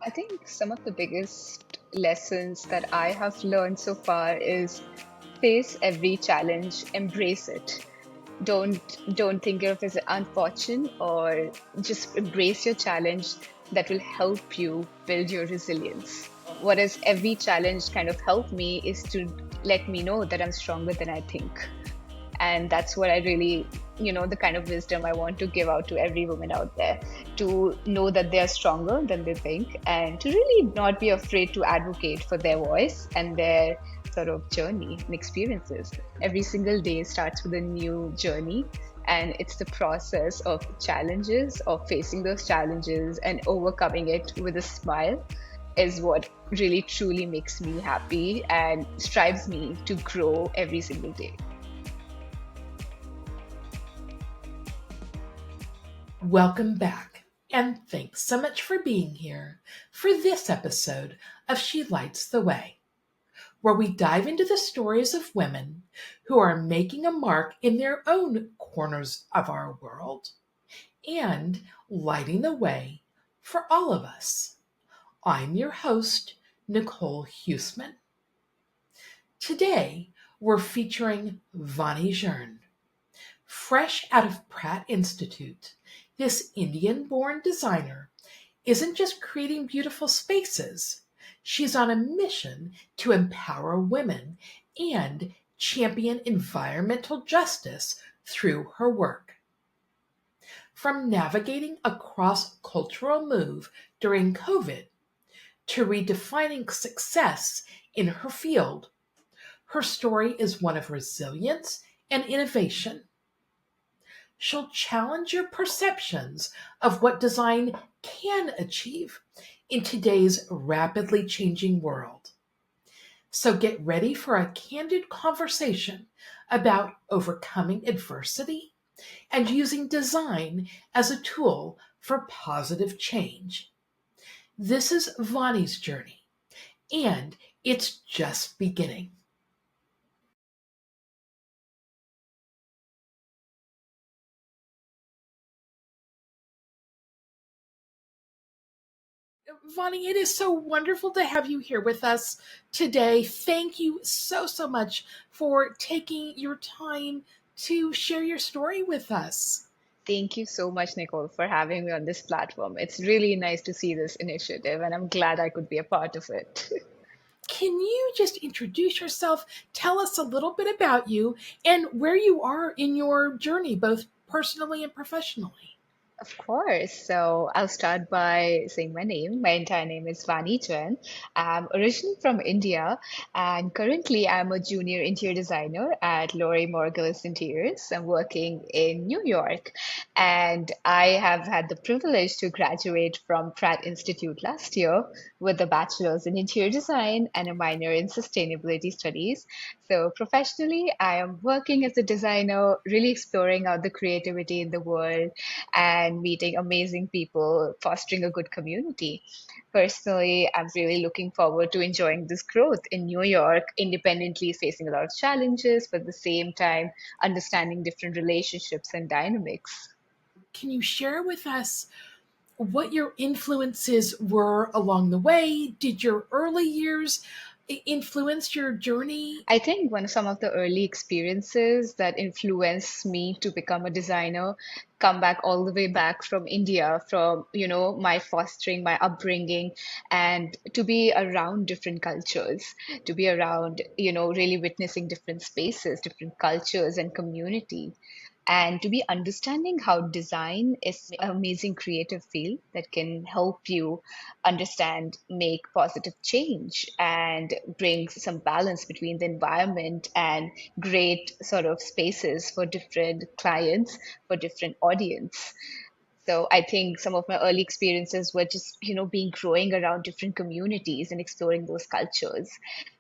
I think some of the biggest lessons that I have learned so far is face every challenge, embrace it. Don't think of it as unfortunate or just embrace your challenge that will help you build your resilience. What has every challenge kind of helped me is to let me know that I'm stronger than I think. And that's what I really, the kind of wisdom I want to give out to every woman out there, to know that they are stronger than they think, and to really not be afraid to advocate for their voice and their sort of journey and experiences. Every single day starts with a new journey, and it's the process of challenges, of facing those challenges and overcoming it with a smile is what really truly makes me happy and strives me to grow every single day. Welcome back, and thanks so much for being here for this episode of She Lights the Way, where we dive into the stories of women who are making a mark in their own corners of our world and lighting the way for all of us. I'm your host, Nicole Huesman. Today, we're featuring Vani Jain. Fresh out of Pratt Institute, this Indian born designer isn't just creating beautiful spaces, she's on a mission to empower women and champion environmental justice through her work. From navigating a cross cultural move during COVID to redefining success in her field, her story is one of resilience and innovation. She'll challenge your perceptions of what design can achieve in today's rapidly changing world. So get ready for a candid conversation about overcoming adversity and using design as a tool for positive change. This is Vani's journey, and it's just beginning. Vani, it is so wonderful to have you here with us today. Thank you so much for taking your time to share your story with us. Thank you so much, Nicole, for having me on this platform. It's really nice to see this initiative, and I'm glad I could be a part of it. Can you just introduce yourself? Tell us a little bit about you and where you are in your journey, both personally and professionally. Of course. So I'll start by saying my name. My entire name is Vani Jain. I'm originally from India, and currently I'm a junior interior designer at Lori Morgullis Interiors. I'm working in New York, and I have had the privilege to graduate from Pratt Institute last year with a bachelor's in interior design and a minor in sustainability studies. So professionally, I am working as a designer, really exploring out the creativity in the world and meeting amazing people, fostering a good community. Personally, I'm really looking forward to enjoying this growth in New York, independently facing a lot of challenges, but at the same time, understanding different relationships and dynamics. Can you share with us what your influences were along the way? Did your early years influence your journey? I think one of some of the early experiences that influenced me to become a designer come back all the way back from India, from my fostering, my upbringing, and to be around different cultures, to be around really witnessing different spaces, different cultures and community, and to be understanding how design is an amazing creative field that can help you understand, make positive change and bring some balance between the environment and great sort of spaces for different clients, for different audience. So I think some of my early experiences were just, being growing around different communities and exploring those cultures.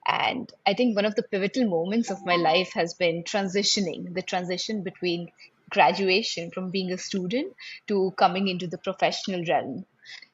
And I think one of the pivotal moments of my life has been transitioning, the transition between graduation from being a student to coming into the professional realm.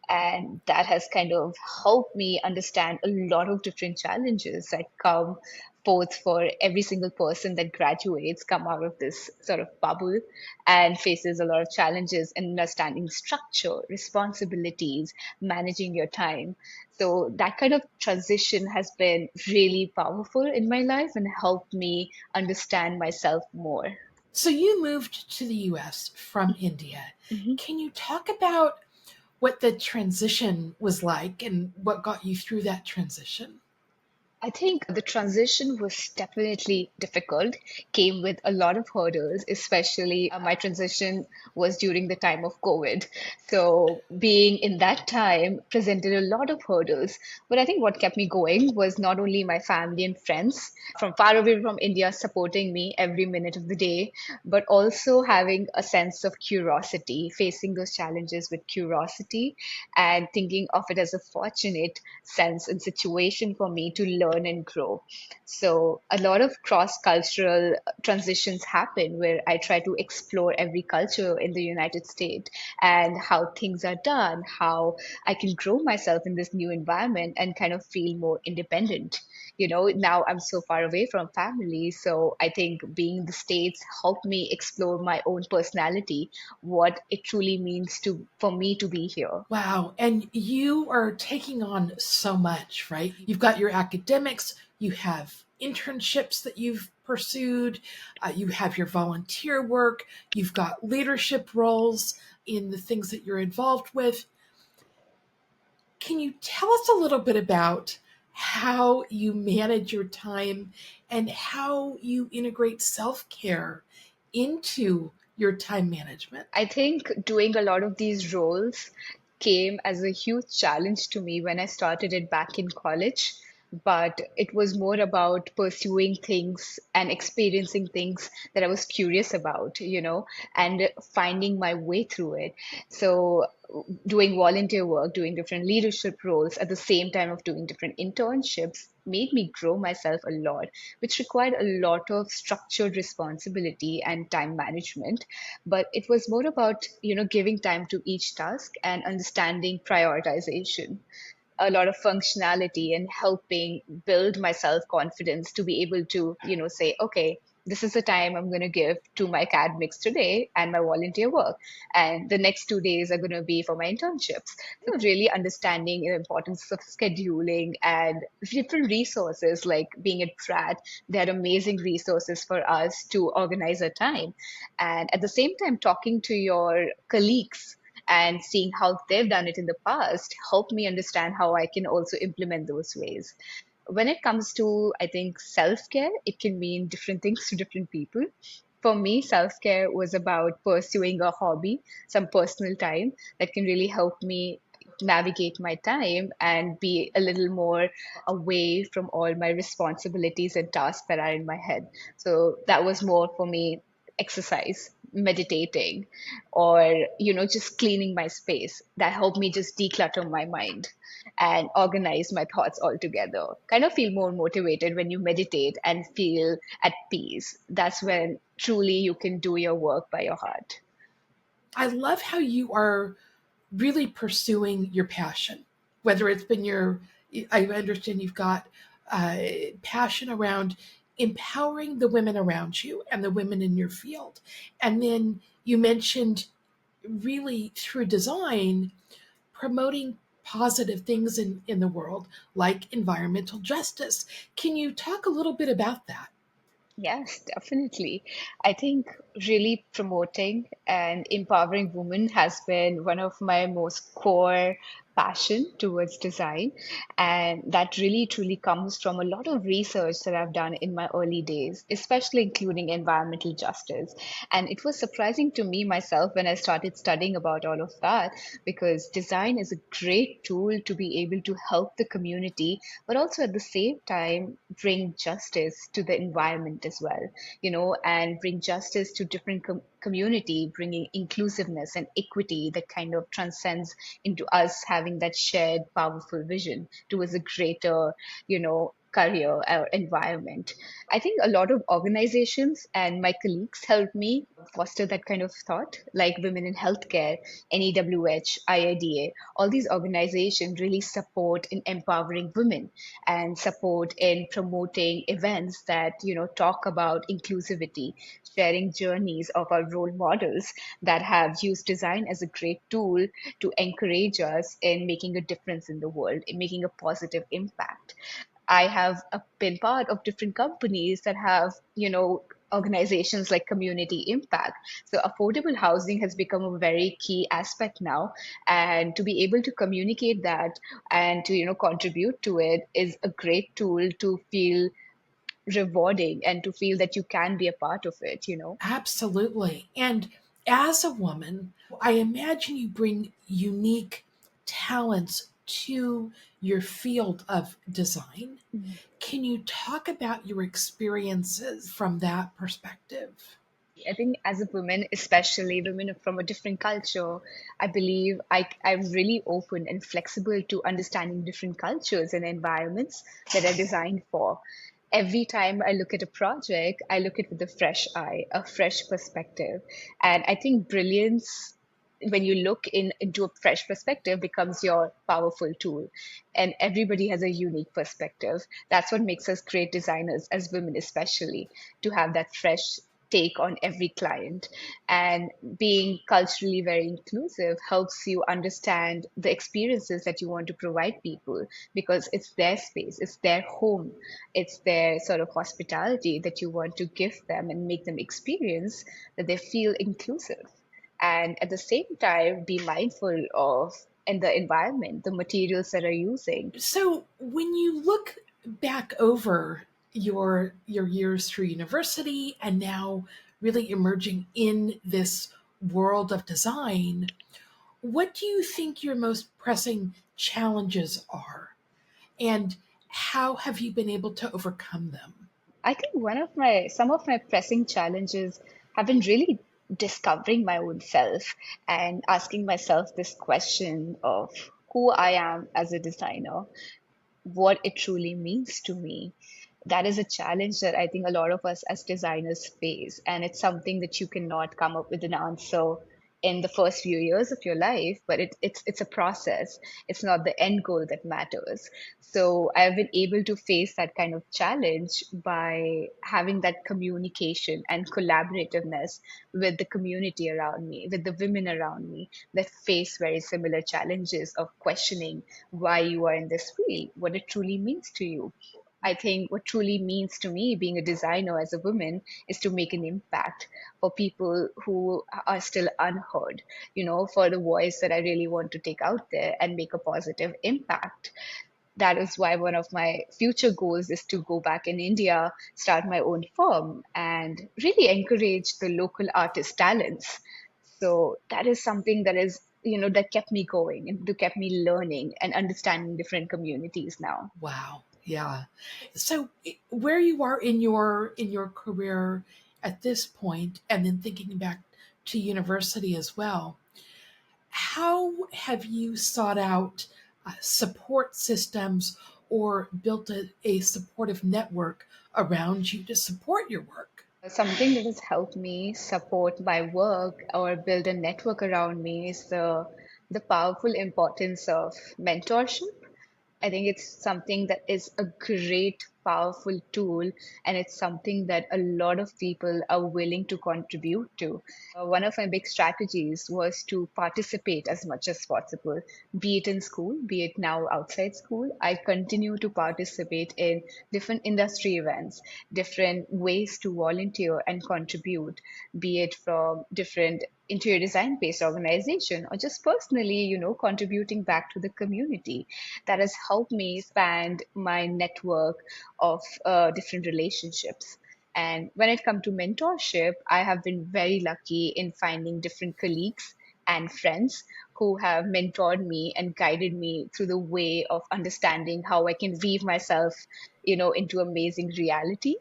And that has kind of helped me understand a lot of different challenges that come both for every single person that graduates come out of this sort of bubble and faces a lot of challenges in understanding structure, responsibilities, managing your time. So that kind of transition has been really powerful in my life and helped me understand myself more. So you moved to the US from India. Can you talk about what the transition was like and what got you through that transition? I think the transition was definitely difficult, came with a lot of hurdles, especially my transition was during the time of COVID. So, being in that time presented a lot of hurdles. But I think what kept me going was not only my family and friends from far away from India supporting me every minute of the day, but also having a sense of curiosity, facing those challenges with curiosity and thinking of it as a fortunate sense and situation for me to learn and grow. So, a lot of cross cultural transitions happen where I try to explore every culture in the United States and how things are done, how I can grow myself in this new environment and kind of feel more independent. Now I'm so far away from family, so I think being in the States helped me explore my own personality, what it truly means to for me to be here. Wow. And you are taking on so much, right? You've got your academics, you have internships that you've pursued, you have your volunteer work, you've got leadership roles in the things that you're involved with. Can you tell us a little bit about how you manage your time and how you integrate self care into your time management? I think doing a lot of these roles came as a huge challenge to me when I started it back in college. But it was more about pursuing things and experiencing things that I was curious about, and finding my way through it. So, doing volunteer work, doing different leadership roles at the same time of doing different internships made me grow myself a lot, which required a lot of structured responsibility and time management. But it was more about giving time to each task and understanding prioritization, a lot of functionality and helping build my self confidence to be able to say, okay, this is the time I'm going to give to my academics today and my volunteer work. And the next 2 days are going to be for my internships. So, really understanding the importance of scheduling and different resources, like being at Pratt, they had amazing resources for us to organize our time. And at the same time, talking to your colleagues and seeing how they've done it in the past help me understand how I can also implement those ways. When it comes to, I think, self care, it can mean different things to different people. For me, self care was about pursuing a hobby, some personal time that can really help me navigate my time and be a little more away from all my responsibilities and tasks that are in my head. So that was more for me exercise, meditating, or just cleaning my space. That helped me just declutter my mind and organize my thoughts altogether. Kind of feel more motivated when you meditate and feel at peace. That's when truly you can do your work by your heart. I love how you are really pursuing your passion, whether it's been I understand you've got uh, passion around empowering the women around you and the women in your field. And then you mentioned really through design, promoting positive things in the world, like environmental justice. Can you talk a little bit about that? Yes, definitely. I think really promoting and empowering women has been one of my most core passion towards design. And that really truly comes from a lot of research that I've done in my early days, especially including environmental justice. And it was surprising to me myself when I started studying about all of that, because design is a great tool to be able to help the community, but also at the same time bring justice to the environment as well, and bring justice to different community, bringing inclusiveness and equity that kind of transcends into us having that shared powerful vision towards a greater career or environment. I think a lot of organizations and my colleagues help me foster that kind of thought, like Women in Healthcare, NEWH, IIDA. All these organizations really support in empowering women and support in promoting events that, talk about inclusivity, sharing journeys of our role models that have used design as a great tool to encourage us in making a difference in the world, in making a positive impact. I have been part of different companies that have, organizations like community impact. So affordable housing has become a very key aspect now. And to be able to communicate that and to, contribute to it is a great tool to feel rewarding and to feel that you can be a part of it. Absolutely. And as a woman, I imagine you bring unique talents to your field of design. Can you talk about your experiences from that perspective? I think as a woman, especially women from a different culture, I believe I'm really open and flexible to understanding different cultures and environments that are designed for. Every time I look at a project, I look at it with a fresh eye, a fresh perspective. And I think brilliance, when you look into a fresh perspective, becomes your powerful tool. And everybody has a unique perspective. That's what makes us great designers, as women especially, to have that fresh take on every client. And being culturally very inclusive helps you understand the experiences that you want to provide people, because it's their space, it's their home, it's their sort of hospitality that you want to give them and make them experience that they feel inclusive. And at the same time, be mindful of and the environment, the materials that are using. So, when you look back over your years through university and now really emerging in this world of design, what do you think your most pressing challenges are? And how have you been able to overcome them? I think some of my pressing challenges have been really discovering my own self and asking myself this question of who I am as a designer, what it truly means to me. That is a challenge that I think a lot of us as designers face. And it's something that you cannot come up with an answer in the first few years of your life, but it's a process. It's not the end goal that matters. So I've been able to face that kind of challenge by having that communication and collaborativeness with the community around me, with the women around me that face very similar challenges of questioning why you are in this field, what it truly means to you. I think what truly means to me being a designer as a woman is to make an impact for people who are still unheard, for the voice that I really want to take out there and make a positive impact. That is why one of my future goals is to go back in India, start my own firm, and really encourage the local artist talents. So that is something that kept me going and that kept me learning and understanding different communities now. Wow. Yeah. So where you are in your career at this point and then thinking back to university as well, how have you sought out support systems or built a supportive network around you to support your work? Something that has helped me support my work or build a network around me is the powerful importance of mentorship. I think it's something that is a great, powerful tool, and it's something that a lot of people are willing to contribute to. One of my big strategies was to participate as much as possible, be it in school, be it now outside school. I continue to participate in different industry events, different ways to volunteer and contribute, be it from different interior design based organization or just personally, contributing back to the community. That has helped me expand my network of different relationships. And when it comes to mentorship, I have been very lucky in finding different colleagues and friends who have mentored me and guided me through the way of understanding how I can weave myself, into amazing reality.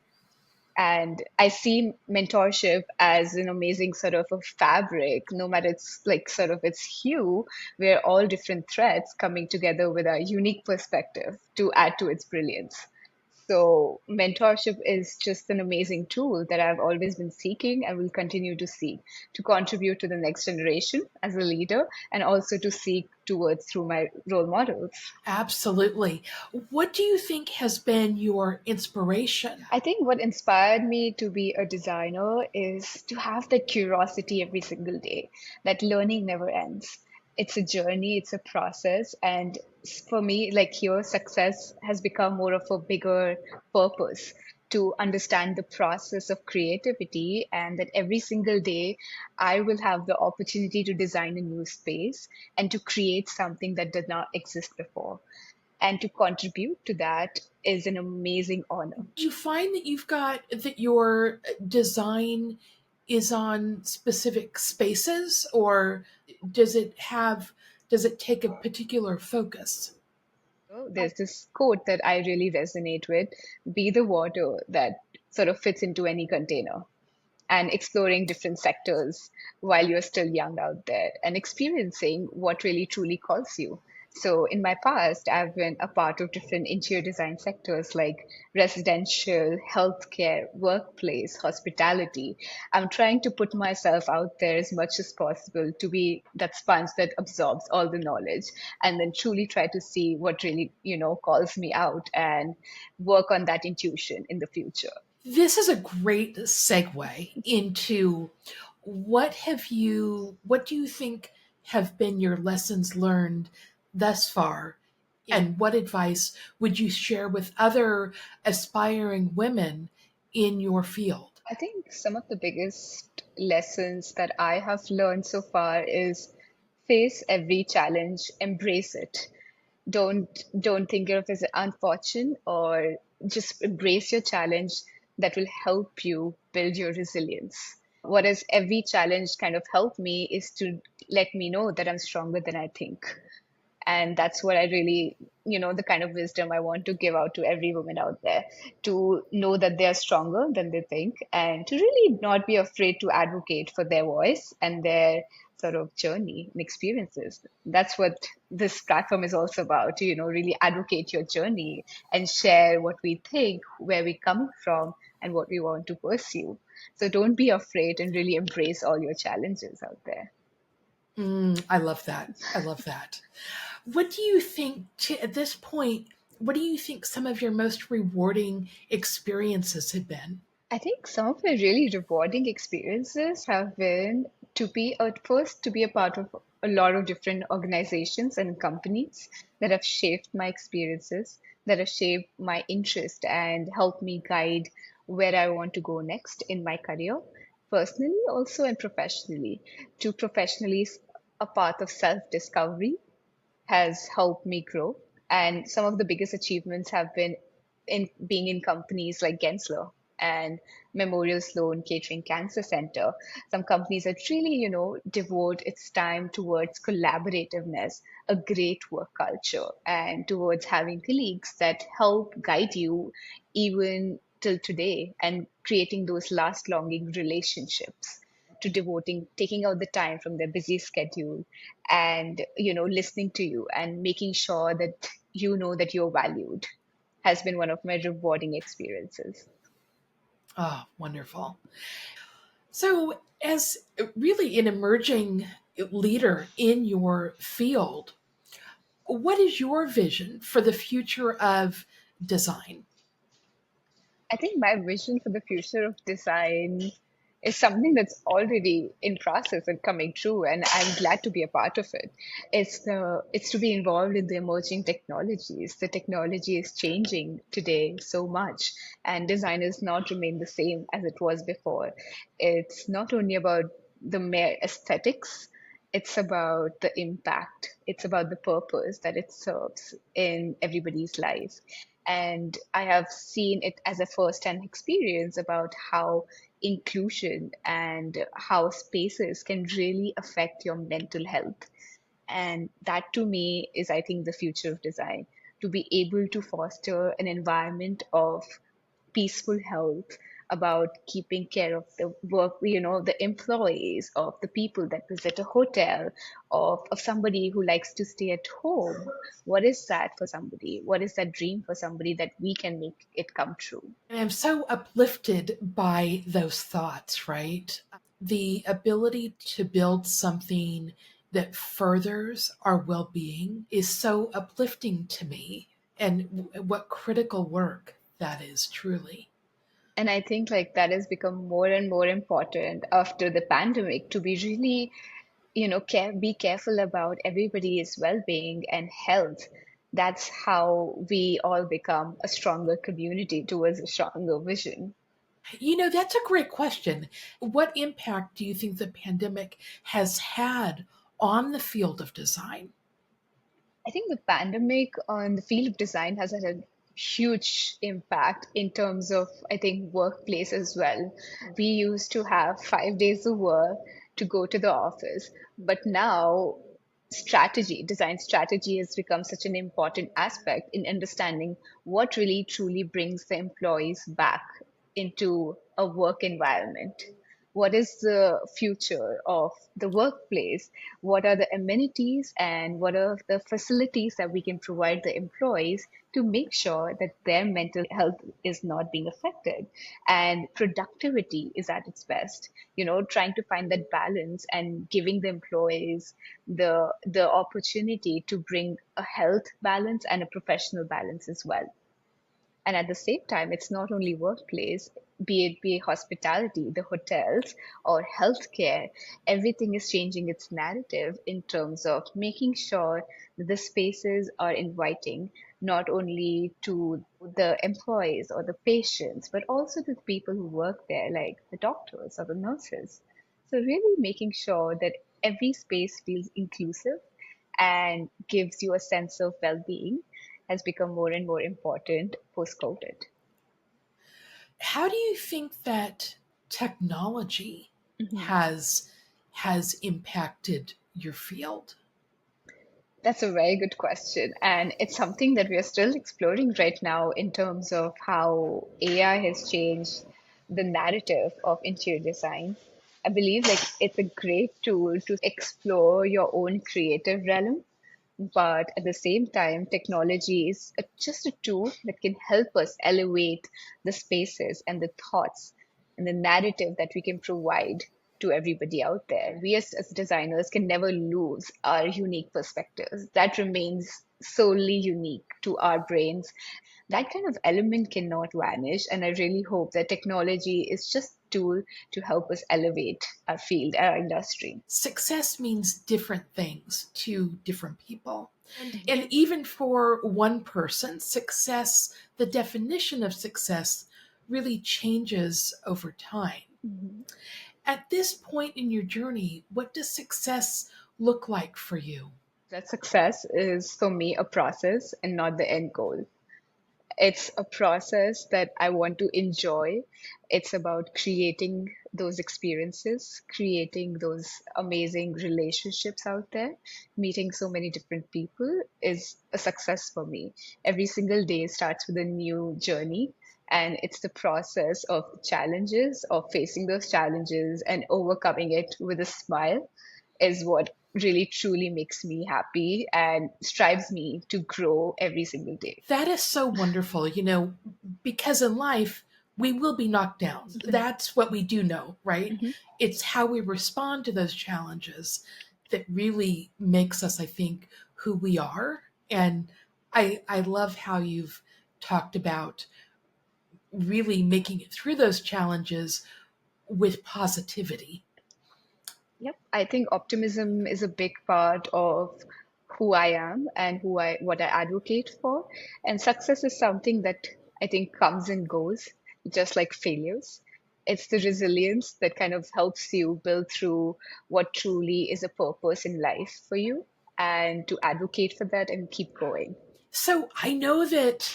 And I see mentorship as an amazing sort of a fabric, no matter it's like sort of its hue, where all different threads coming together with a unique perspective to add to its brilliance. So, mentorship is just an amazing tool that I've always been seeking and will continue to seek to contribute to the next generation as a leader and also to seek towards through my role models. Absolutely. What do you think has been your inspiration? I think what inspired me to be a designer is to have that curiosity every single day, that learning never ends. It's a journey, it's a process. And for me, like here, success has become more of a bigger purpose to understand the process of creativity, and that every single day I will have the opportunity to design a new space and to create something that did not exist before. And to contribute to that is an amazing honor. Do you find that you've got that your design is on specific spaces, or does it have does it take a particular focus? There's this quote that I really resonate with: be the water that sort of fits into any container, and exploring different sectors while you're still young out there and experiencing what really truly calls you. So, in my past, I've been a part of different interior design sectors like residential, healthcare, workplace, hospitality. I'm trying to put myself out there as much as possible to be that sponge that absorbs all the knowledge and then truly try to see what really, calls me out and work on that intuition in the future. This is a great segue into what do you think have been your lessons learned thus far, and what advice would you share with other aspiring women in your field? I think some of the biggest lessons that I have learned so far is face every challenge, embrace it. Don't think of it as unfortunate, or just embrace your challenge. That will help you build your resilience. What has every challenge kind of helped me is to let me know that I'm stronger than I think. And that's what I really, the kind of wisdom I want to give out to every woman out there, to know that they are stronger than they think, and to really not be afraid to advocate for their voice and their sort of journey and experiences. That's what this platform is also about, to really advocate your journey and share what we think, where we come from, and what we want to pursue. So don't be afraid and really embrace all your challenges out there. I love that. I love that. What do you think at this point? What do you think some of your most rewarding experiences have been? I think some of the really rewarding experiences have been to be at first to be a part of a lot of different organizations and companies that have shaped my experiences, that have shaped my interest and helped me guide where I want to go next in my career, personally also and professionally. To professionally a path of self-discovery has helped me grow. And some of the biggest achievements have been in being in companies like Gensler and Memorial Sloan Kettering Cancer Center. Some companies that really, devote its time towards collaborativeness, a great work culture, and towards having colleagues that help guide you even till today and creating those last longing relationships, to devoting taking out the time from their busy schedule and listening to you and making sure that you know that you're valued has been one of my rewarding experiences. Oh, wonderful. So, as really an emerging leader in your field, what is your vision for the future of design? I think my vision for the future of design is something that's already in process and coming true, and I'm glad to be a part of it. It's to be involved in the emerging technologies. The technology is changing today so much, and design has not remained the same as it was before. It's not only about the mere aesthetics, it's about the impact, it's about the purpose that it serves in everybody's life. And I have seen it as a first-hand experience about how inclusion and how spaces can really affect your mental health. And that to me is, I think, the future of design, to be able to foster an environment of peaceful health, about keeping care of the work, the employees, of the people that visit a hotel, of somebody who likes to stay at home. What is that for somebody? What is that dream for somebody that we can make it come true? And I'm so uplifted by those thoughts, right? The ability to build something that furthers our well being is so uplifting to me. And what critical work that is, truly. And I think like that has become more and more important after the pandemic, to be really, be careful about everybody's well-being and health. That's how we all become a stronger community towards a stronger vision. That's a great question. What impact do you think the pandemic has had on the field of design? I think the pandemic on the field of design has had a huge impact in terms of, I think, workplace as well. We used to have 5 days of work to go to the office, but now design strategy has become such an important aspect in understanding what really truly brings the employees back into a work environment. What is the future of the workplace? What are the amenities and what are the facilities that we can provide the employees to make sure that their mental health is not being affected and productivity is at its best? Trying to find that balance and giving the employees the opportunity to bring a health balance and a professional balance as well. And at the same time, it's not only workplace, be it hospitality, the hotels, or healthcare, everything is changing its narrative in terms of making sure that the spaces are inviting not only to the employees or the patients, but also to the people who work there, like the doctors or the nurses. So really making sure that every space feels inclusive and gives you a sense of well-being has become more and more important post-COVID. How do you think that technology Mhm. has has impacted your field? That's a very good question. And it's something that we are still exploring right now in terms of how AI has changed the narrative of interior design. I believe like it's a great tool to explore your own creative realm, but at the same time, technology is just a tool that can help us elevate the spaces and the thoughts and the narrative that we can provide to everybody out there. We as designers can never lose our unique perspectives. That remains solely unique to our brains. That kind of element cannot vanish. And I really hope that technology is just a tool to help us elevate our field, our industry. Success means different things to different people. And even for one person, success, the definition of success really changes over time. Mhm. At this point in your journey, what does success look like for you? That success is for me a process and not the end goal. It's a process that I want to enjoy. It's about creating those experiences, creating those amazing relationships out there. Meeting so many different people is a success for me. Every single day starts with a new journey. And it's the process of challenges, of facing those challenges and overcoming it with a smile is what really truly makes me happy and strives me to grow every single day. That is so wonderful, because in life, we will be knocked down. That's what we do know, right? Mhm. It's how we respond to those challenges that really makes us, I think, who we are. And I love how you've talked about really making it through those challenges with positivity. Yep, I think optimism is a big part of who I am and who I what I advocate for. And success is something that I think comes and goes, just like failures. It's the resilience that kind of helps you build through what truly is a purpose in life for you and to advocate for that and keep going. So I know that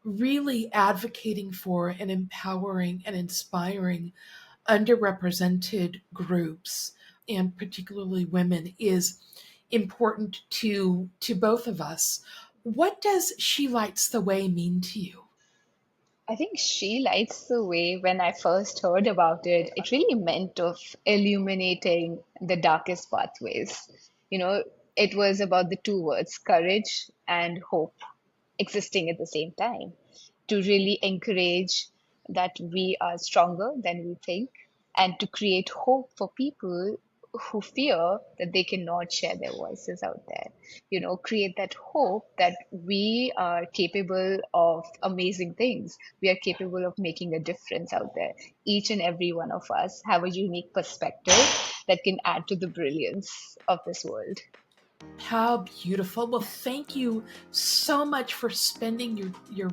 really advocating for and empowering and inspiring underrepresented groups, and particularly women, is important to both of us. What does She Lights the Way mean to you? I think she lights the way. When I first heard about it, it really meant of illuminating the darkest pathways. You know, it was about the two words, courage and hope, existing at the same time, to really encourage that we are stronger than we think, and to create hope for people who fear that they cannot share their voices out there. Create that hope that we are capable of amazing things. We are capable of making a difference out there. Each and every one of us have a unique perspective that can add to the brilliance of this world. How beautiful. Well, thank you so much for spending your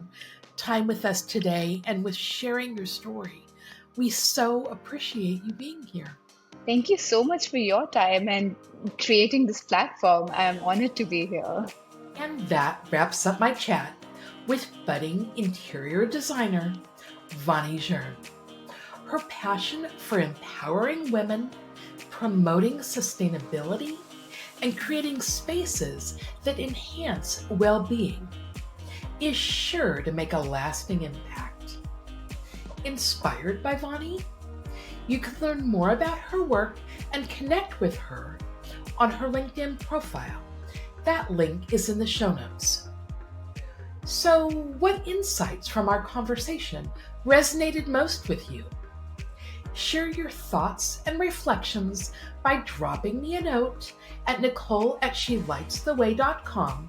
time with us today and with sharing your story. We so appreciate you being here. Thank you so much for your time and creating this platform. I am honored to be here. And that wraps up my chat with budding interior designer Vani Jain. Her passion for empowering women, promoting sustainability, and creating spaces that enhance well-being is sure to make a lasting impact. Inspired by Vani? You can learn more about her work and connect with her on her LinkedIn profile. That link is in the show notes. So, what insights from our conversation resonated most with you? Share your thoughts and reflections by dropping me a note at nicole@shelightstheway.com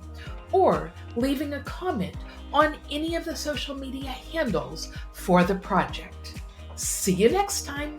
or leaving a comment on any of the social media handles for the project. See you next time.